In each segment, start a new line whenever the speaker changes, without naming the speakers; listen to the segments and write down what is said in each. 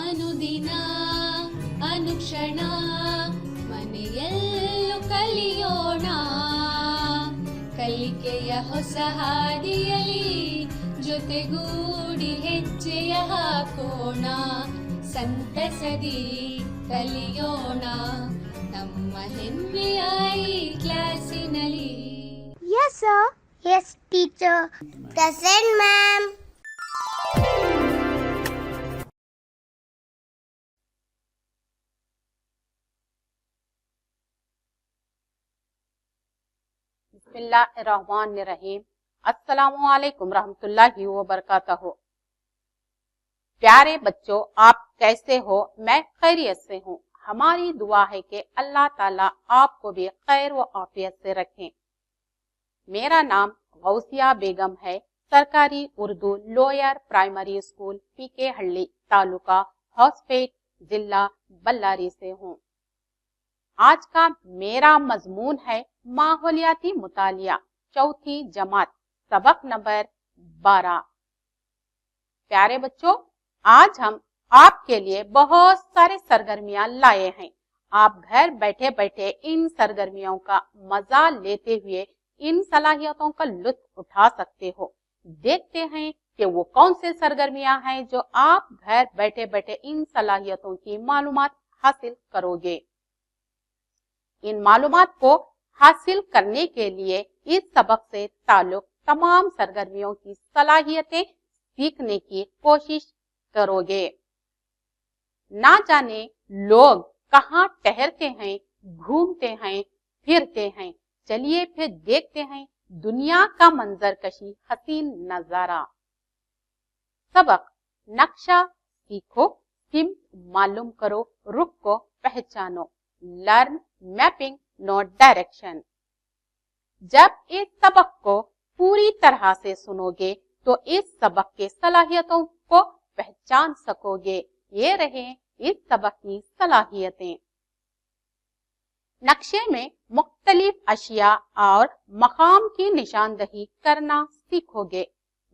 ಅನುದಿನ ಅನುಕ್ಷಣ ಮನೆಯಲ್ಲೂ ಕಲಿಯೋಣ, ಕಲಿಕೆಯ ಹೊಸ ಹಾದಿಯಲಿ ಜೊತೆಗೂಡಿ ಹೆಜ್ಜೆಯ ಹಾಕೋಣ, ಸಂತಸದಿ ಕಲಿಯೋಣ ನಮ್ಮ ಹೆಮ್ಮೆಯ ಈ ಕ್ಲಾಸಿನಲ್ಲಿ.
Yes, sir. Yes, teacher. Present, ma'am.
बिस्मिल्लाहिर्रहमानिर्रहीम। अस्सलामुअलैकुम रहमतुल्लाहि व बरकातहू। प्यारे बच्चों, आप कैसे हो? मैं खैरियत से हूँ। हमारी दुआ है कि अल्लाह ताला आपको भी खैर व आफियत से रखें। मेरा नाम गौसिया बेगम है। सरकारी उर्दू लोअर प्राइमरी स्कूल पीके हल्ली तालुका हॉस्पेट जिला बल्लारी से हूँ। आज का मेरा मजमून है माहौलियाती मुतालिया, चौथी जमात, सबक नंबर 12। प्यारे बच्चों, आज हम आपके लिए बहुत सारे सरगर्मियां लाए हैं। आप घर बैठे बैठे इन सरगर्मियों का मजा लेते हुए इन सलाहियतों का लुत्फ उठा सकते हो। देखते हैं कि वो कौन से सरगर्मियां हैं जो आप घर बैठे बैठे इन सलाहियतों की मालूमात हासिल करोगे। इन मालूमात को हासिल करने के लिए इस सबक से ताल्लुक तमाम सरगर्मियों की सलाहियतें सीखने की कोशिश करोगे। ना जाने लोग कहाँ ठहरते हैं, घूमते हैं, फिरते हैं। चलिए फिर देखते हैं दुनिया का मंजर कशी हसीन नजारा। सबक नक्शा सीखो, सिमत मालूम करो, रुख को पहचानो। Learn mapping note direction. जब इस सबक को पूरी तरह से सुनोगे तो इस सबक के सलाहियतों को पहचान सकोगे। ये रहे इस सबक की सलाहियतें। नक्शे में मुख्तलिफ अशिया और मकाम की निशानदही करना सीखोगे।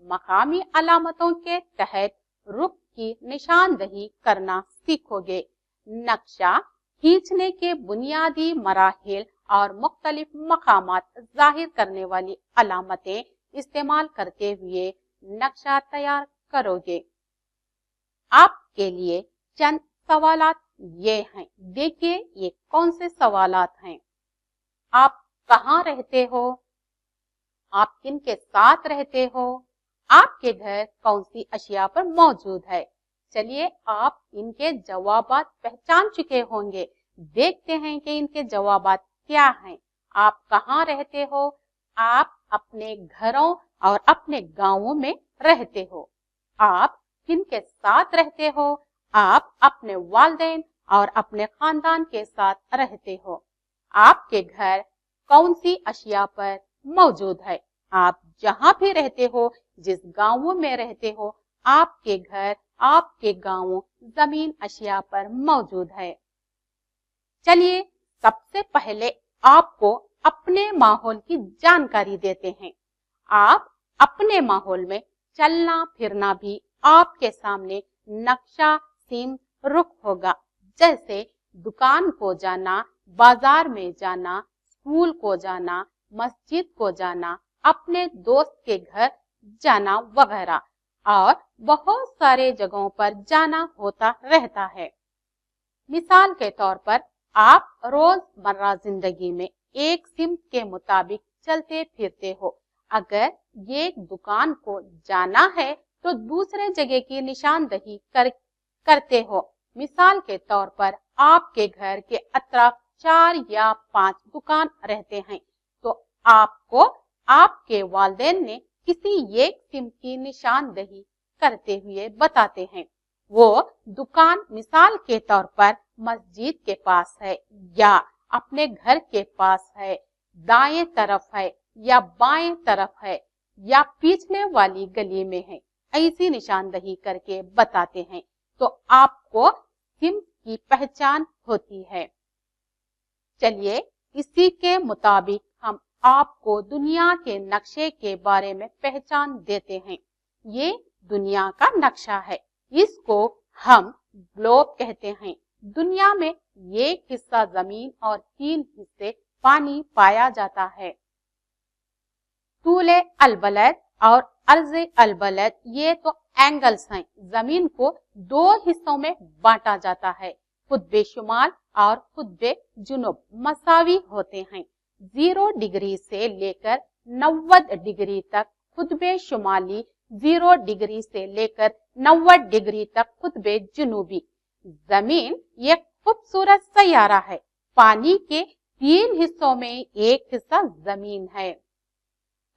मकामी अलामतों के तहत रुख की निशानदही करना सीखोगे। नक्शा खींचने के बुनियादी मराहिल और मुख्तलिफ मकामात जाहिर करने वाली अलामतें इस्तेमाल करते हुए नक्शा तैयार करोगे। आपके लिए चंद सवालात ये हैं। देखिए ये कौन से सवालात हैं। आप कहाँ रहते हो? आप किन के साथ रहते हो? आपके घर कौन सी अशिया पर मौजूद है? चलिए आप इनके जवाबात पहचान चुके होंगे। देखते हैं कि इनके जवाबात क्या हैं। आप कहाँ रहते हो? आप अपने घरों और अपने गांवों में रहते हो। आप किन के साथ रहते हो? आप अपने वालिदैन और अपने खानदान के साथ रहते हो। आपके घर कौन सी अशिया पर मौजूद है? आप जहाँ भी रहते हो, जिस गांवों में रहते हो, आपके घर आपके गांव जमीन अशिया पर मौजूद है। चलिए सबसे पहले आपको अपने माहौल की जानकारी देते हैं। आप अपने माहौल में चलना फिरना भी आपके सामने नक्शा सीम रुख होगा। जैसे दुकान को जाना, बाजार में जाना, स्कूल को जाना, मस्जिद को जाना, अपने दोस्त के घर जाना वगैरह और बहुत सारे जगहों पर जाना होता रहता है। मिसाल के तौर पर आप रोजमर्रा जिंदगी में एक सिमत के मुताबिक चलते फिरते हो। अगर एक दुकान को जाना है तो दूसरे जगह की निशानदही करते हो। मिसाल के तौर पर आपके घर के अतराफ 4 या 5 दुकान रहते हैं तो आपको आपके वालिदैन ने किसी एक सिमत की निशानदही करते हुए बताते हैं। वो दुकान मिसाल के तौर पर मस्जिद के पास है या अपने घर के पास है, दाएं तरफ है या बाएं तरफ है या पिछले वाली गली में है। ऐसी निशानदही करके बताते हैं तो आपको सिमत की पहचान होती है। चलिए इसी के मुताबिक हम आपको दुनिया के नक्शे के बारे में पहचान देते हैं। ये दुनिया का नक्शा है। इसको हम ग्लोब कहते हैं। दुनिया में एक हिस्सा जमीन और 3 हिस्से पानी पाया जाता है। तूले अलबलद और अर्ज़े अलबलद ये तो एंगल्स हैं। जमीन को 2 हिस्सों में बांटा जाता है। कुतबे शुमाल और कुतबे जुनूब मसावी होते हैं। 0 डिग्री से लेकर 90 डिग्री तक कुतबे शुमाली, 0 डिग्री से लेकर 90 डिग्री तक कुतबे जुनूबी। जमीन एक खूबसूरत सैयारा है। पानी के 3 हिस्सों में एक हिस्सा जमीन है।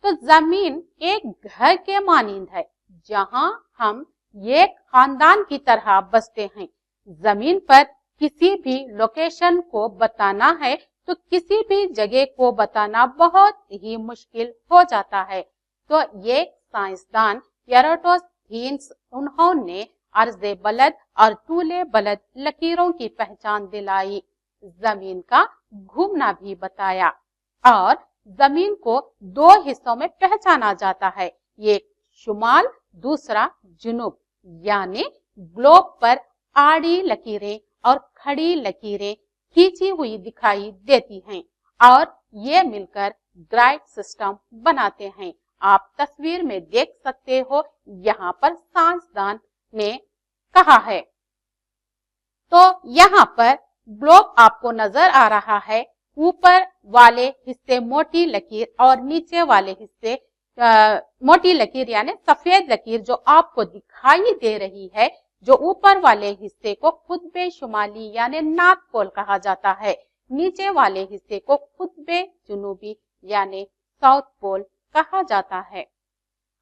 तो जमीन एक घर के मानिंद है, जहां हम एक खानदान की तरह बसते हैं। जमीन पर किसी भी लोकेशन को बताना है तो किसी भी जगह को बताना बहुत ही मुश्किल हो जाता है। तो ये साइंसदान एराटोस्थेनीज उन्होंने अर्ज़े बलद और तूले बलद लकीरों की पहचान दिलाई, जमीन का घूमना भी बताया और जमीन को 2 हिस्सों में पहचाना जाता है, एक शुमाल दूसरा जुनूब। यानी ग्लोब पर आड़ी लकीरें और खड़ी लकीरें खींची हुई दिखाई देती हैं और ये मिलकर ग्राइड सिस्टम बनाते हैं। आप तस्वीर में देख सकते हो, यहाँ पर साइंसदान ने कहा है। तो यहाँ पर ग्लोब आपको नजर आ रहा है। ऊपर वाले हिस्से मोटी लकीर और नीचे वाले हिस्से मोटी लकीर यानी सफेद लकीर जो आपको दिखाई दे रही है, जो ऊपर वाले हिस्से को कुतबे शुमाली यानी नॉर्थ पोल कहा जाता है, नीचे वाले हिस्से को कुतबे जुनूबी यानी साउथ पोल कहा जाता है।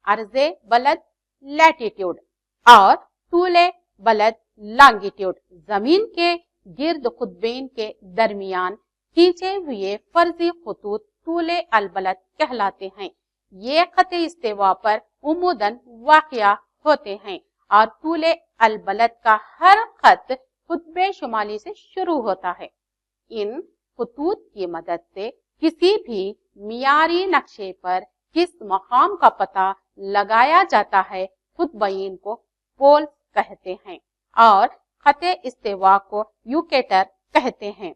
अर्ज़े बलद लैटिट्यूड और तूले बलद लॉन्गिट्यूड जमीन के गिर्द कुतबेन के दरमियान खींचे हुए फर्जी खतूत तूले अलबलद कहलाते हैं। ये खत इस्तेवा पर उमूदन वाक़या होते हैं और तूले अलबलद का हर खत कुतबे शुमाली से शुरू होता है। इन खतूत की मदद से किसी भी मियारी नक्शे पर किस मकाम का पता लगाया जाता है। कुतबयीन को पोल कहते हैं और खते इस्तेवा को यूकेटर कहते हैं।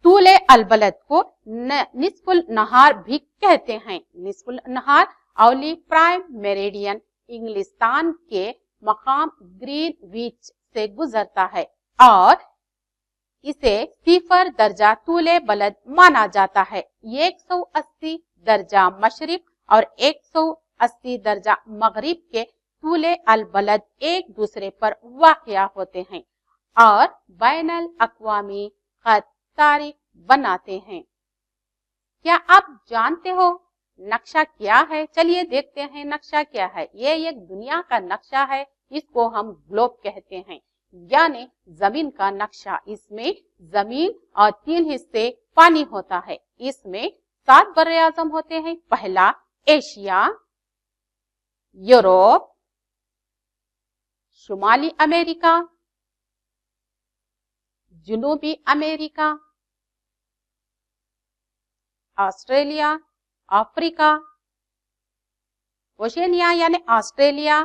तूले अलबलद को निस्फुल नहार भी कहते हैं। निस्फुल नहार अवली प्राइम मेरिडियन इंग्लिस्तान के मकाम ग्रीनविच से गुजरता है और इसे 0 दर्जा तूले बलद माना जाता है। 180 दर्जा मशरिक और 180 दर्जा मगरिब के तूले अलबलद एक दूसरे पर वाक़या होते हैं और बैनुल अक़वामी खत तारीख बनाते हैं। क्या आप जानते हो नक्शा क्या है? चलिए देखते हैं नक्शा क्या है। ये एक दुनिया का नक्शा है, इसको हम ग्लोब कहते हैं, यानी जमीन का नक्शा। इसमें जमीन और 3 हिस्से पानी होता है। इसमें 7 बर्रे आज़म होते हैं। पहला एशिया, यूरोप, शुमाली अमेरिका, जनूबी अमेरिका, ऑस्ट्रेलिया, अफ्रीका, ओशिनिया यानी ऑस्ट्रेलिया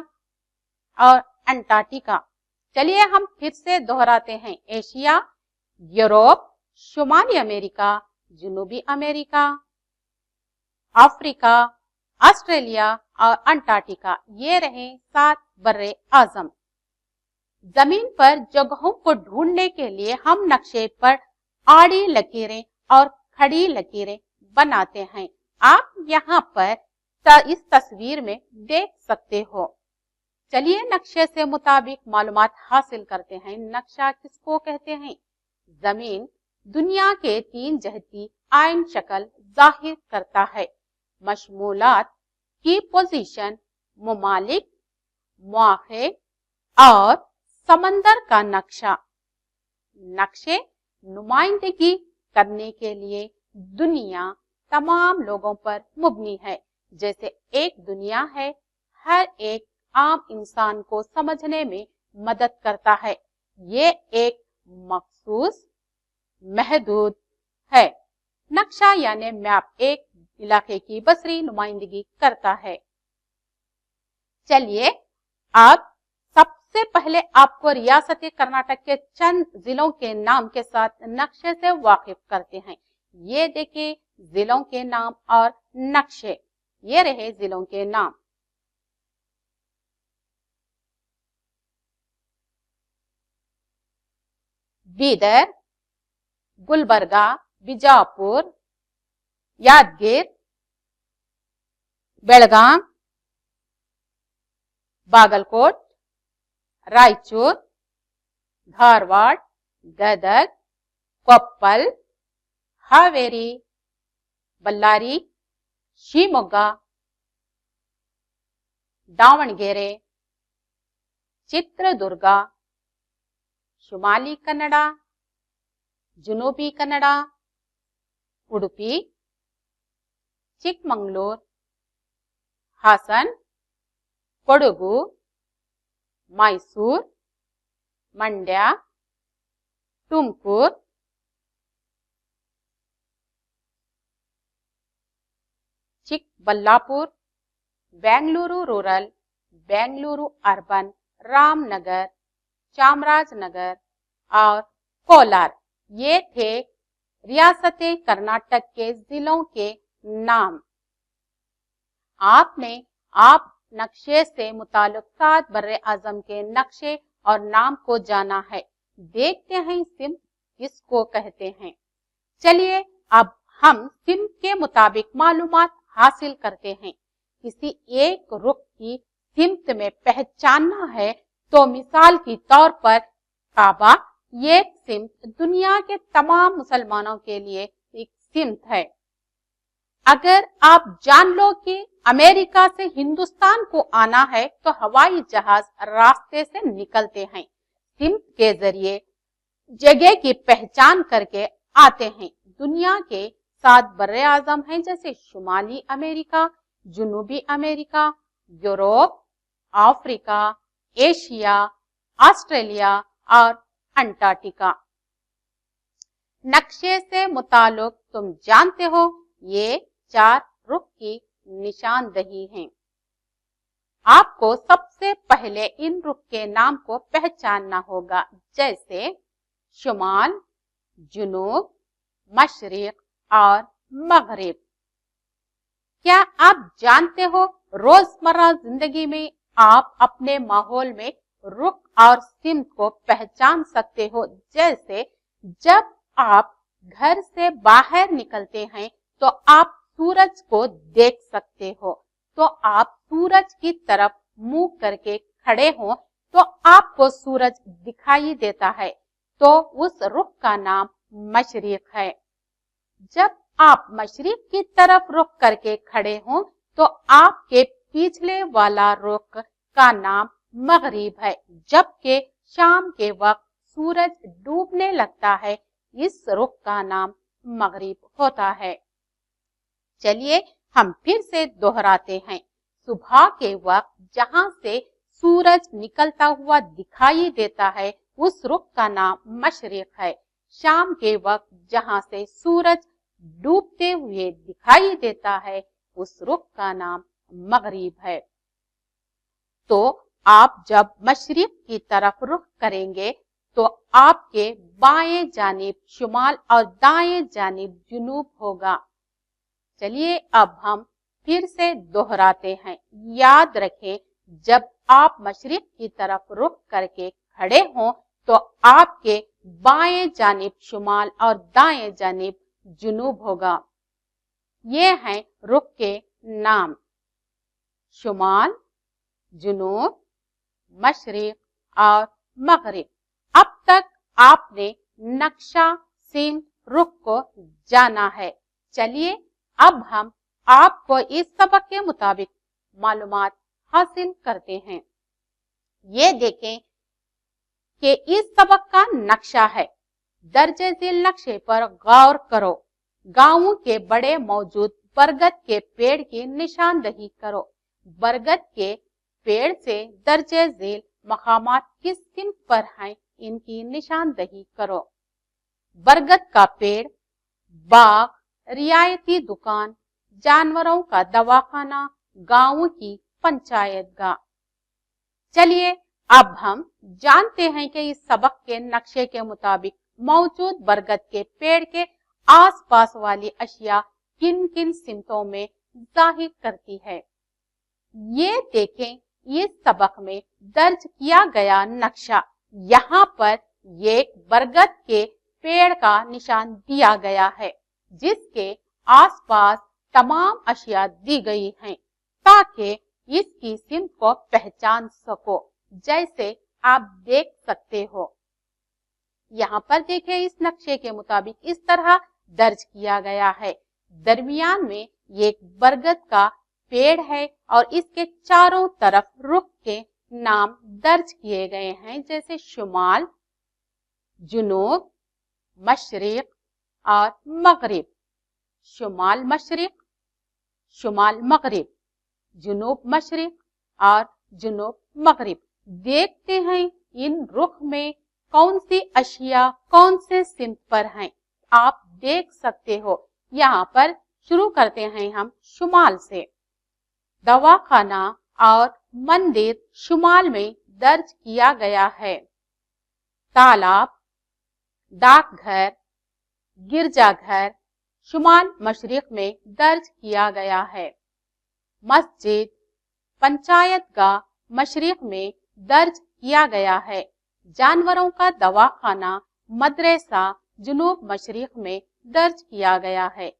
और अंटार्कटिका। चलिए हम फिर से दोहराते हैं। एशिया, यूरोप, शुमाली अमेरिका, जनूबी अमेरिका, अफ्रीका, ऑस्ट्रेलिया और अंटार्कटिका, ये रहे 7 बर्रे आज़म। जमीन पर जगहों को ढूंढने के लिए हम नक्शे पर आड़ी लकीरें और खड़ी लकीरें बनाते हैं। आप यहाँ पर इस तस्वीर में देख सकते हो। चलिए नक्शे से मुताबिक मालूमात हासिल करते हैं। नक्शा किसको कहते हैं? जमीन दुनिया के 3 जहती आयन शक्ल जाहिर करता है। मशमूलात की पोजीशन, मुमालिक, मौक़े और समंदर का नक्शा। नक्शे नुमाइंदगी करने के लिए दुनिया तमाम लोगों पर मुबनी है। जैसे एक दुनिया है, हर एक आम इंसान को समझने में मदद करता है। ये एक मखसूस महदूद है। नक्शा यानी मैप एक इलाके की बसरी नुमाइंदगी करता है। चलिए अब सबसे पहले आपको रियासत कर्नाटक के चंद जिलों के नाम के साथ नक्शे से वाकिफ करते हैं। ये देखिए जिलों के नाम और नक्शे, ये रहे जिलों के नाम। बीदर, गुलबर्गा, बिजापुर, यादगीर, बेलगाम, बागलकोट, रायचूर, धारवाड़, गदग, कोप्पल, हावेरी, बल्लारी, शिवमोगा, दावणगेरे, चित्रदुर्गा, शुमाली कन्नड़ा, जुनूबी कन्नड़ा, उडुपी, चिकमंगलूर, हासन, कोडगु, मैसूर, मंड्या, तुमकुर, चिकबल्लापुर, बेंगलुरु रूरल, बेंगलुरु अर्बन, रामनगर, चामराजनगर और कोलार, ये थे रियासत कर्नाटक के जिलों के नाम। आपने आप नक्शे से मुताल्लिक 7 बर्रे आज़म के नक्शे और नाम को जाना है। देखते हैं सिम किसको कहते हैं। चलिए अब हम सिम के मुताबिक मालूमात हासिल करते हैं। किसी एक रुख की सिमत में पहचानना है तो मिसाल के तौर पर काबा ये सिमत दुनिया के तमाम मुसलमानों के लिए एक सिमत है। अगर आप जान लो कि अमेरिका से हिंदुस्तान को आना है तो हवाई जहाज रास्ते से निकलते हैं, सिमत के जरिए जगह की पहचान करके आते हैं। दुनिया के 7 बर्रे आज़म हैं, जैसे शुमाली अमेरिका, जुनूबी America, Europe, Africa, Asia, Australia और अंटार्कटिका। नक्शे से मुताल्लिक तुम जानते हो ये 4 रुख की निशानदही हैं। आपको सबसे पहले इन रुख के नाम को पहचानना होगा, जैसे शुमाल, जुनूब, मशरिक और मगरिब। क्या आप जानते हो रोजमर्रा जिंदगी में आप अपने माहौल में रुख और सिमत को पहचान सकते हो। जैसे जब आप घर से बाहर निकलते हैं तो आप सूरज को देख सकते हो, तो आप सूरज की तरफ मुंह करके खड़े हो तो आपको सूरज दिखाई देता है, तो उस रुख का नाम मशरिक है। जब आप मशरिक की तरफ रुख करके खड़े हो तो आपके पिछले वाला रुख का नाम मगरिब है। जबकि शाम के वक्त सूरज डूबने लगता है, इस रुख का नाम मगरिब होता है। चलिए हम फिर से दोहराते हैं। सुबह के वक्त जहां से सूरज निकलता हुआ दिखाई देता है उस रुख का नाम मशरिक है। शाम के वक्त जहां से सूरज डूबते हुए दिखाई देता है उस रुख का नाम मगरिब है। तो आप जब मशरिक की तरफ रुख करेंगे तो आपके बाएं जानिब शुमाल और दाएं जानिब जुनूब होगा। चलिए अब हम फिर से दोहराते हैं। याद रखें, जब आप मशरिक की तरफ रुख करके खड़े हों तो आपके बाएं जानिब शुमाल और दाएं जानिब जुनूब होगा। ये हैं रुख के नाम, शुमाल, जुनूब, मशरिक और मगरिब। अब तक आपने नक्शा सिम रुख को जाना है। चलिए अब हम आपको इस सबक के मुताबिक मालूमात हासिल करते हैं। ये देखें कि इस सबक का नक्शा है। दर्जे झील नक्शे पर गौर करो। गांवों के बड़े मौजूद बरगद के पेड़ की निशानदही करो। बरगद के पेड़ से दर्जे झील मकामात किस सिमत पर हैं, इनकी निशानदही करो। बरगद का पेड़, बाग, रियायती दुकान, जानवरों का दवाखाना, गांव की पंचायत गाह। चलिए अब हम जानते हैं कि इस सबक के नक्शे के मुताबिक मौजूद बरगद के पेड़ के आसपास वाली अशिया किन किन सिमतों में जाहिर करती है। ये देखें, इस सबक में दर्ज किया गया नक्शा, यहाँ पर ये बरगद के पेड़ का निशान दिया गया है जिसके आसपास तमाम अशिया दी गई हैं ताकि इसकी सिमत को पहचान सको। जैसे आप देख सकते हो, यहाँ पर देखें, इस नक्शे के मुताबिक इस तरह दर्ज किया गया है। दरमियान में एक बरगद का पेड़ है और इसके चारों तरफ रुख के नाम दर्ज किए गए हैं, जैसे शुमाल, जुनूब, मशरिक और मगरिब। शुमाल मशरिक, शुमाल मगरिब, जुनूब मशरिक और जुनूब मगरिब। देखते हैं इन रुख में कौन सी अशिया कौन से सिमत पर हैं। आप देख सकते हो, यहाँ पर शुरू करते हैं हम शुमाल से। दवाखाना और मंदिर शुमाल में दर्ज किया गया है। तालाब, डाकघर, गिरजाघर शुमाल मशरिक में दर्ज किया गया है। मस्जिद, पंचायतगाह मशरिक में दर्ज किया गया है। जानवरों का दवाखाना, मदरसा जुनूब मशरिक में दर्ज किया गया है।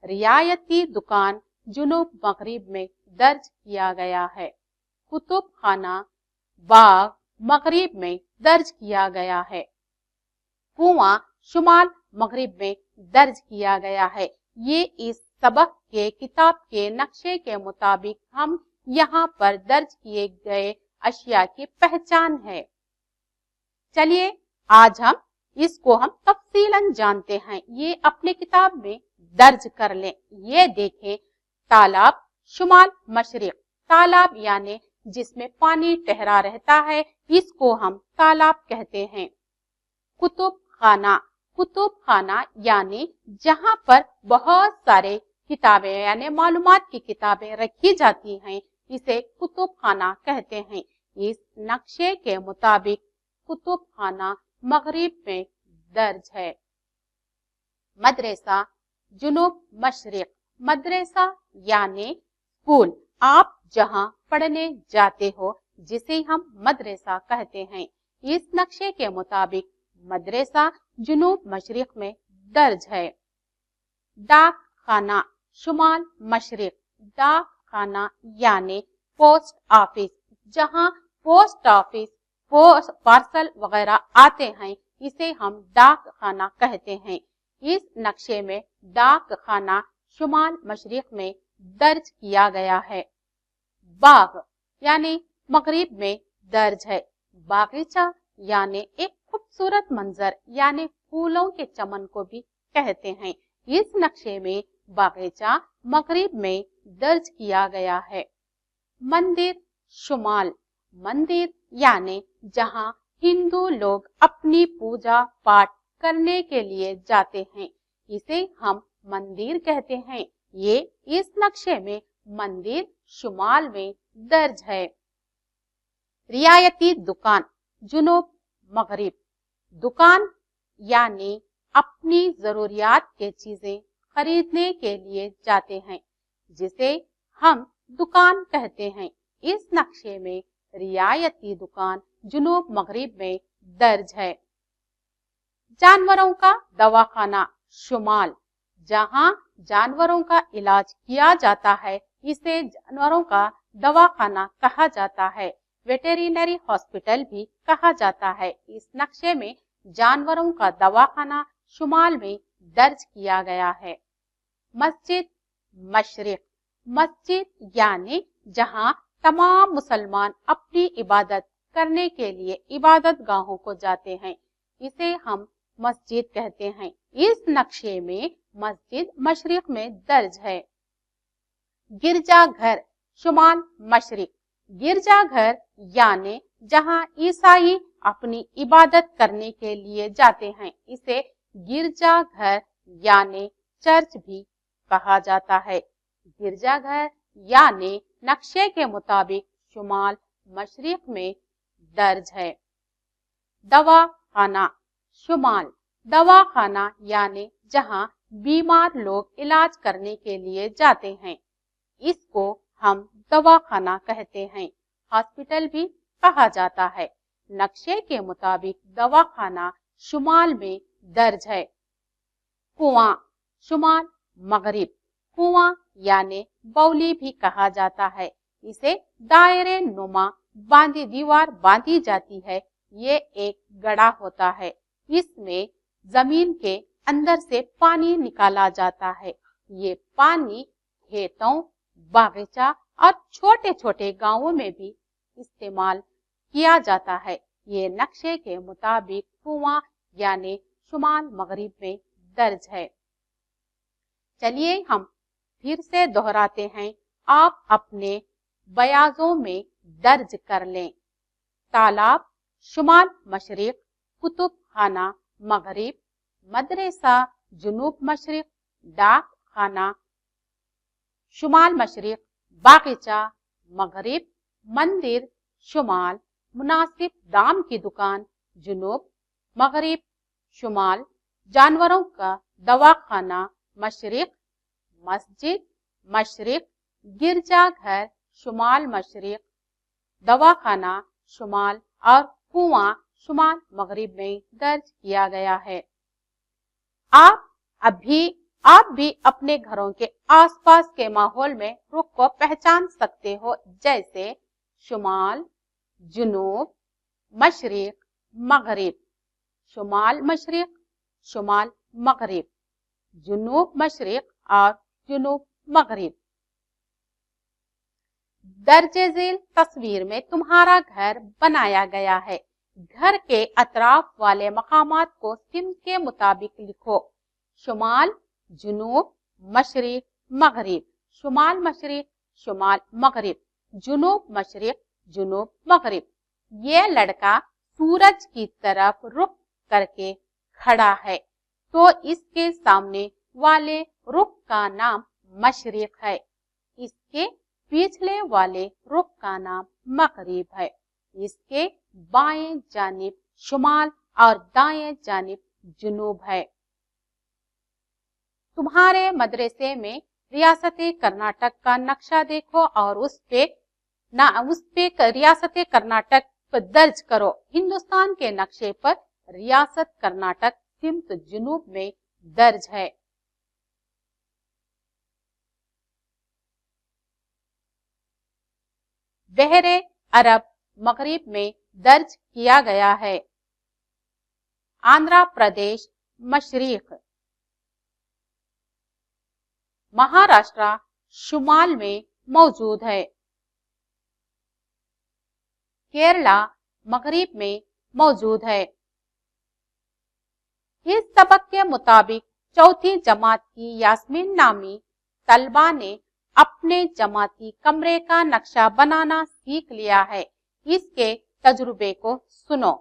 रियायती दुकान जुनूब मगरिब में दर्ज किया गया है। कुतुब खाना, बाग मगरिब में दर्ज किया गया है। कुआं शुमाल मगरिब में दर्ज किया गया है। ये इस सबक के किताब के नक्शे के मुताबिक हम यहाँ पर दर्ज किए गए अशिया की पहचान है। चलिए आज हम इसको तफसीलन जानते हैं। ये अपने किताब में दर्ज कर लें। ये देखें, तालाब शुमाल मशरिक, तालाब यानी जिसमें पानी ठहरा रहता है, इसको हम तालाब कहते हैं। कुतुब खाना, कुतुब खाना यानी जहाँ पर बहुत सारे किताबें यानी मालूमात की किताबें रखी जाती हैं, इसे कुतुब खाना कहते हैं। इस नक्शे के मुताबिक कुतुब खाना मगरिब में दर्ज है। मदरसा जुनूब मशरिक, मदरसा यानी स्कूल, आप जहाँ पढ़ने जाते हो जिसे हम मदरसा कहते हैं। इस नक्शे के मुताबिक मदरसा जुनूब मशरिक में दर्ज है। डाक खाना शुमाल मशरिक, डाक खाना यानी पोस्ट ऑफिस, जहाँ पोस्ट ऑफिस पार्सल वगैरह आते हैं, इसे हम डाक खाना कहते हैं। इस नक्शे में डाक खाना शुमाल मशरिक में दर्ज किया गया है। बाग यानी मगरिब में दर्ज है। बागीचा यानी एक खूबसूरत मंजर यानी फूलों के चमन को भी कहते हैं। इस नक्शे में बागीचा मगरिब में दर्ज किया गया है। मंदिर शुमाल, मंदिर यानी जहाँ हिंदू लोग अपनी पूजा पाठ करने के लिए जाते हैं, इसे हम मंदिर कहते हैं। ये इस नक्शे में मंदिर शुमाल में दर्ज है। रियायती दुकान जुनूब मगरिब, दुकान यानी अपनी जरूरियात के चीजें खरीदने के लिए जाते हैं, जिसे हम दुकान कहते हैं। इस नक्शे में रियायती दुकान जुनूब मगरिब में दर्ज है। जानवरों का दवाखाना शुमाल, जहाँ जानवरों का इलाज किया जाता है, इसे जानवरों का दवाखाना कहा जाता है। वेटेरिनरी हॉस्पिटल भी कहा जाता है। इस नक्शे में जानवरों का दवाखाना शुमाल में दर्ज किया गया है। मस्जिद मशरिक, मस्जिद यानी जहाँ तमाम मुसलमान अपनी इबादत करने के लिए इबादत गाहों को जाते हैं, इसे हम मस्जिद कहते हैं। इस नक्शे में मस्जिद मशरिक में दर्ज है। गिरजाघर शुमाल मशरिक, गिरजाघर यानी जहाँ ईसाई अपनी इबादत करने के लिए जाते हैं, इसे गिरजाघर यानी चर्च भी कहा जाता है। गिरजाघर यानी नक्शे के मुताबिक शुमाल मशरिक में दर्ज है। दवाखाना शुमाल, दवाखाना यानी जहां बीमार लोग इलाज करने के लिए जाते हैं, इसको हम दवाखाना कहते हैं। हॉस्पिटल भी कहा जाता है। नक्शे के मुताबिक दवाखाना शुमाल में दर्ज है। कुआं शुमाल मगरिब, कुआं यानी बौली भी कहा जाता है। इसे दायरे नुमा दीवार बांधी जाती है। ये एक गड़ा होता है। इसमें जमीन के अंदर से पानी निकाला जाता है। ये पानी खेतों, बागीचा और छोटे छोटे गांवों में भी इस्तेमाल किया जाता है। ये नक्शे के मुताबिक कुआं यानी शुमाल मगरिब में दर्ज है। चलिए हम फिर से दोहराते हैं, आप अपने बयाजों में दर्ज कर लें। तालाब शुमाल मशरिक, कुतुब खाना मगरिब, मदरसा जुनूब मशरिक, डाक खाना शुमाल मशरिक, बागीचा मगरिब, मंदिर शुमाल, मुनासिब दाम की दुकान जुनूब मगरिब शुमाल, जानवरों का दवाखाना मशरिक, मस्जिद मशरिक, गिरजाघर शुमाल मशरिक, दवाखाना शुमाल और कुआं शुमाल मगरिब में दर्ज किया गया है। आप भी अपने घरों के आसपास के माहौल में रुख को पहचान सकते हो, जैसे शुमाल, जुनूब, मशरिक, मगरिब, शुमाल मशरिक, शुमाल मगरिब, जुनूब मशरिक और जुनूब मगरिब। दर्जे झेल तस्वीर में तुम्हारा घर बनाया गया है। घर के अतराफ वाले मकामात को सिम के मुताबिक लिखो। शुमाल, जुनूब, मशरिक, मगरिब, शुमाल मशरिक, शुमाल मगरिब, जुनूब मशरिक, जुनूब मगरिब। ये लड़का सूरज की तरफ रुख करके खड़ा है, तो इसके सामने वाले रुख का नाम मशरिक है। इसके पिछले वाले रुख का नाम मगरिब है। इसके बाएं जानिब शुमाल और दाएं जानिब जुनूब है। तुम्हारे मदरसे में रियासत कर्नाटक का नक्शा देखो और उस पे रियासत कर्नाटक पर दर्ज करो। हिंदुस्तान के नक्शे पर रियासत कर्नाटक सिमत जुनूब में दर्ज है। बहरे अरब मगरिब में दर्ज किया गया है। आंध्र प्रदेश मशरिक, महाराष्ट्र शुमाल में मौजूद है। केरला मगरिब में मौजूद है। इस सबक के मुताबिक चौथी जमात की यास्मीन नामी तलबा ने अपने जमाती कमरे का नक्शा बनाना सीख लिया है। इसके तजुर्बे को सुनो।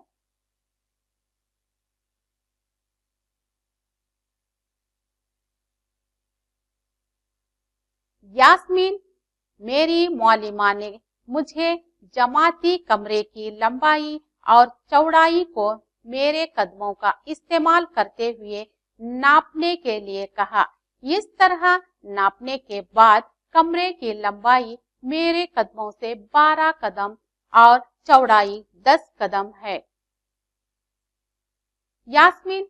यास्मीन, मेरी मौलिमा ने मुझे जमाती कमरे की लंबाई और चौड़ाई को मेरे कदमों का इस्तेमाल करते हुए नापने के लिए कहा। इस तरह नापने के बाद कमरे की लंबाई मेरे कदमों से 12 कदम और चौड़ाई 10 कदम है। यास्मीन,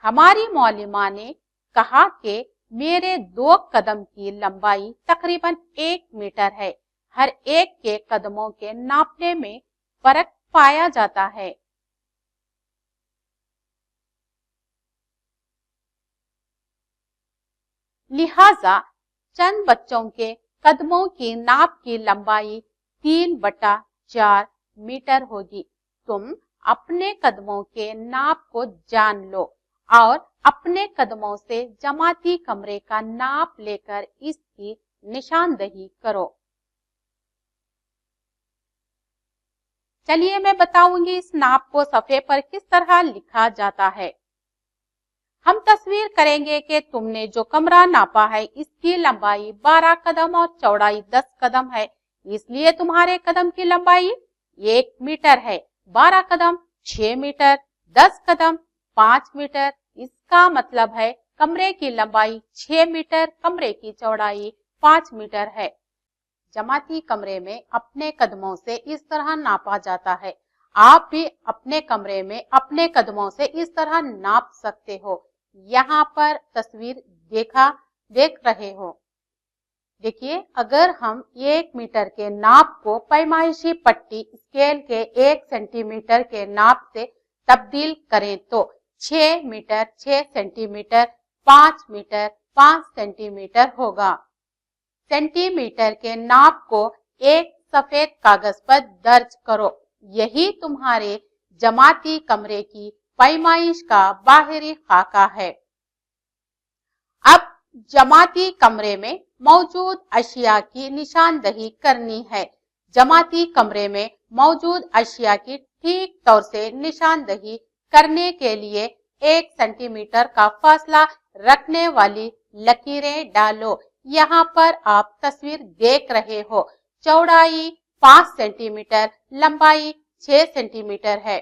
हमारी मौलिमा ने कहा कि मेरे 2 कदम की लंबाई तकरीबन 1 मीटर है। हर एक के कदमों के नापने में फर्क पाया जाता है। लिहाजा चंद बच्चों के कदमों की नाप की लंबाई 3/4 मीटर होगी। तुम अपने कदमों के नाप को जान लो और अपने कदमों से जमाती कमरे का नाप लेकर इसकी निशानदही करो। चलिए मैं बताऊंगी इस नाप को सफ़े पर किस तरह लिखा जाता है। हम तस्वीर करेंगे कि तुमने जो कमरा नापा है इसकी लंबाई 12 कदम और चौड़ाई 10 कदम है, इसलिए तुम्हारे कदम की लंबाई 1 मीटर है। 12 कदम 6 मीटर, 10 कदम 5 मीटर। इसका मतलब है कमरे की लंबाई 6 मीटर, कमरे की चौड़ाई 5 मीटर है। जमाती कमरे में अपने कदमों से इस तरह नापा जाता है। आप भी अपने कमरे में अपने कदमों से इस तरह नाप सकते हो। यहाँ पर तस्वीर देख रहे हो। देखिए, अगर हम 1 मीटर के नाप को पैमाइशी पट्टी स्केल के 1 सेंटीमीटर के नाप से तब्दील करें तो 6 मीटर 6 सेंटीमीटर, 5 मीटर 5 सेंटीमीटर होगा। सेंटीमीटर के नाप को एक सफेद कागज पर दर्ज करो। यही तुम्हारे जमाती कमरे की पैमाइश का बाहरी खाका है। अब जमाती कमरे में मौजूद अशिया की निशानदही करनी है। जमाती कमरे में मौजूद अशिया की ठीक तौर से निशानदही करने के लिए 1 सेंटीमीटर का फासला रखने वाली लकीरें डालो। यहाँ पर आप तस्वीर देख रहे हो। चौड़ाई 5 सेंटीमीटर, लंबाई 6 सेंटीमीटर है।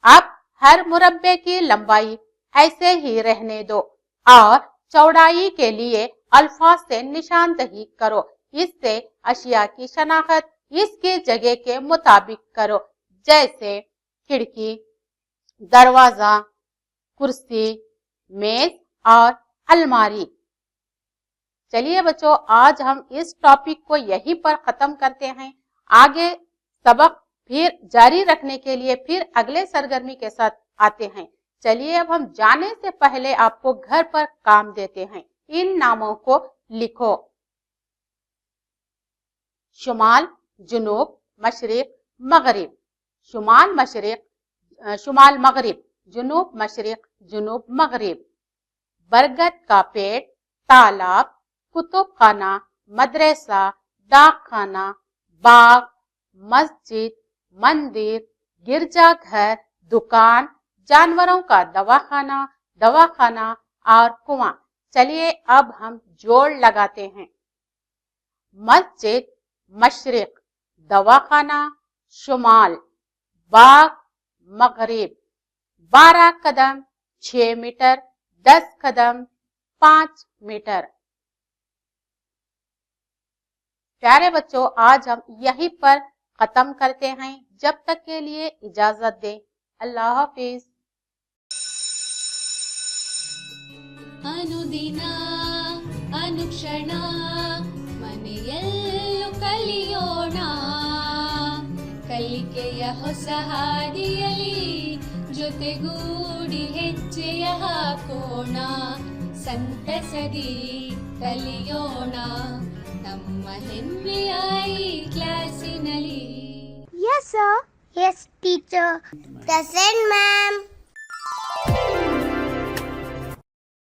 अब हर मुरब्बे की लंबाई ऐसे ही रहने दो और चौड़ाई के लिए अल्फाज से निशानदही करो। इससे अशिया की शनाख्त इसकी जगह के मुताबिक करो, जैसे खिड़की, दरवाजा, कुर्सी, मेज और अलमारी। चलिए बच्चों, आज हम इस टॉपिक को यहीं पर खत्म करते हैं। आगे सबक फिर जारी रखने के लिए फिर अगले सरगर्मी के साथ आते हैं। चलिए, अब हम जाने से पहले आपको घर पर काम देते हैं। इन नामों को लिखो। शुमाल, जुनूब, मशरिक, मगरिब। शुमाल मशरिक, शुमाल मगरिब, जुनूब मशरिक, जुनूब मगरिब। बरगद का पेड़, तालाब, कुतुब खाना, मदरसा, डाक खाना, बाग, मस्जिद, मंदिर, गिरजाघर, दुकान, जानवरों का दवाखाना और कुआं। चलिए अब हम जोड़ लगाते हैं। मस्जिद, मशरिक, दवाखाना, शुमाल, बाग, मगरिब। 12 कदम 6 मीटर, 10 कदम 5 मीटर। प्यारे बच्चों, आज हम यहीं पर खत्म करते हैं। जब तक के लिए इजाजत दें। अल्लाह हाफिज।
ಅನುದಿನ ಅನುಕ್ಷಣ ಮನೆಯಲ್ಲೂ ಕಲಿಯೋಣ, ಕಲಿಕೆಯ ಹೊಸ ಹಾದಿಯಲಿ ಜೊತೆಗೂಡಿ ಹೆಜ್ಜೆಯ ಹಾಕೋಣ, ಸಂತಸದಿ ಕಲಿಯೋಣ ನಮ್ಮ ಹೆಮ್ಮೆಯ ಈ ಕ್ಲಾಸಿನಲ್ಲಿ.
Yes, sir. Yes, teacher. Present, ma'am.